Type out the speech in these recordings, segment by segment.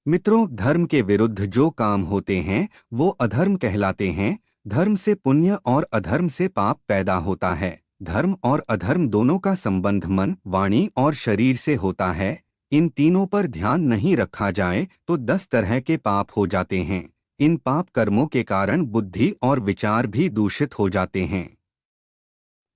मित्रों, धर्म के विरुद्ध जो काम होते हैं वो अधर्म कहलाते हैं। धर्म से पुण्य और अधर्म से पाप पैदा होता है। धर्म और अधर्म दोनों का संबंध मन, वाणी और शरीर से होता है। इन तीनों पर ध्यान नहीं रखा जाए तो 10 तरह के पाप हो जाते हैं। इन पाप कर्मों के कारण बुद्धि और विचार भी दूषित हो जाते हैं,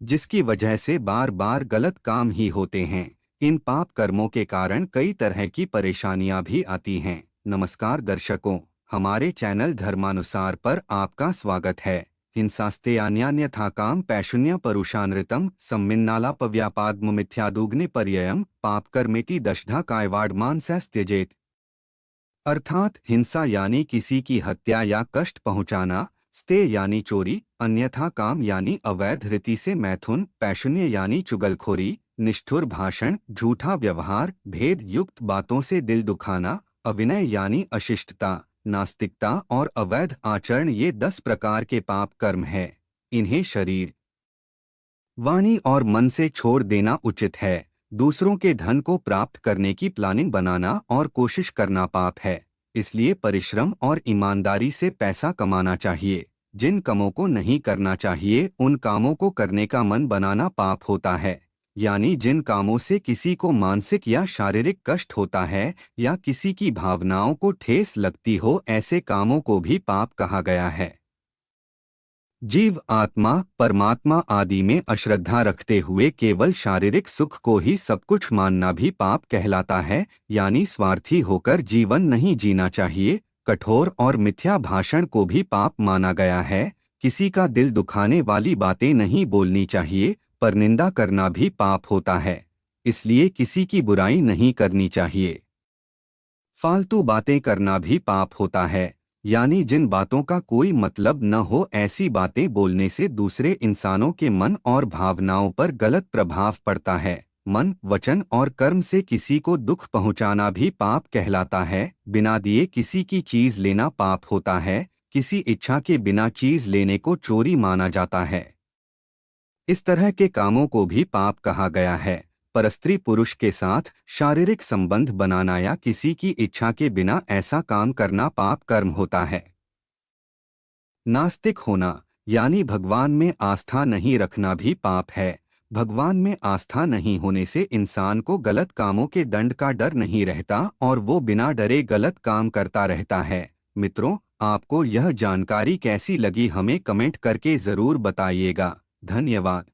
जिसकी वजह से बार बार गलत काम ही होते हैं। इन पाप कर्मों के कारण कई तरह की परेशानियां भी आती हैं। नमस्कार दर्शकों, हमारे चैनल धर्मानुसार पर आपका स्वागत है। हिंसास्तेयान्यान्यथा काम पैशुन्य परुषानृतम सम्मिन्नालापव्यापाद्म मिथ्यादुग्नि पर्ययम पापकर्मेति दशधा कायवाड त्यजेत। अर्थात हिंसा यानी किसी की हत्या या कष्ट पहुंचाना, स्ते यानी चोरी, अन्यथा काम यानी अवैध रीति से मैथुन, पैशुन्य यानी चुगलखोरी, निष्ठुर भाषण, झूठा व्यवहार, भेद युक्त बातों से दिल दुखाना, अविनय यानी अशिष्टता, नास्तिकता और अवैध आचरण, ये 10 प्रकार के पाप कर्म है। इन्हें शरीर, वाणी और मन से छोड़ देना उचित है। दूसरों के धन को प्राप्त करने की प्लानिंग बनाना और कोशिश करना पाप है। इसलिए परिश्रम और ईमानदारी से पैसा कमाना चाहिए। जिन कामों को नहीं करना चाहिए उन कामों को करने का मन बनाना पाप होता है। यानी जिन कामों से किसी को मानसिक या शारीरिक कष्ट होता है या किसी की भावनाओं को ठेस लगती हो, ऐसे कामों को भी पाप कहा गया है। जीव आत्मा, परमात्मा आदि में अश्रद्धा रखते हुए केवल शारीरिक सुख को ही सब कुछ मानना भी पाप कहलाता है। यानी स्वार्थी होकर जीवन नहीं जीना चाहिए। कठोर और मिथ्या भाषण को भी पाप माना गया है। किसी का दिल दुखाने वाली बातें नहीं बोलनी चाहिए, पर निंदा करना भी पाप होता है। इसलिए किसी की बुराई नहीं करनी चाहिए। फालतू बातें करना भी पाप होता है। यानी जिन बातों का कोई मतलब न हो, ऐसी बातें बोलने से दूसरे इंसानों के मन और भावनाओं पर गलत प्रभाव पड़ता है। मन, वचन और कर्म से किसी को दुख पहुंचाना भी पाप कहलाता है। बिना दिए किसी की चीज लेना पाप होता है। किसी इच्छा के बिना चीज लेने को चोरी माना जाता है। इस तरह के कामों को भी पाप कहा गया है। परस्त्री पुरुष के साथ शारीरिक संबंध बनाना या किसी की इच्छा के बिना ऐसा काम करना पाप कर्म होता है। नास्तिक होना यानी भगवान में आस्था नहीं रखना भी पाप है। भगवान में आस्था नहीं होने से इंसान को गलत कामों के दंड का डर नहीं रहता और वो बिना डरे गलत काम करता रहता है। मित्रों, आपको यह जानकारी कैसी लगी हमें कमेंट करके ज़रूर बताइएगा। धन्यवाद।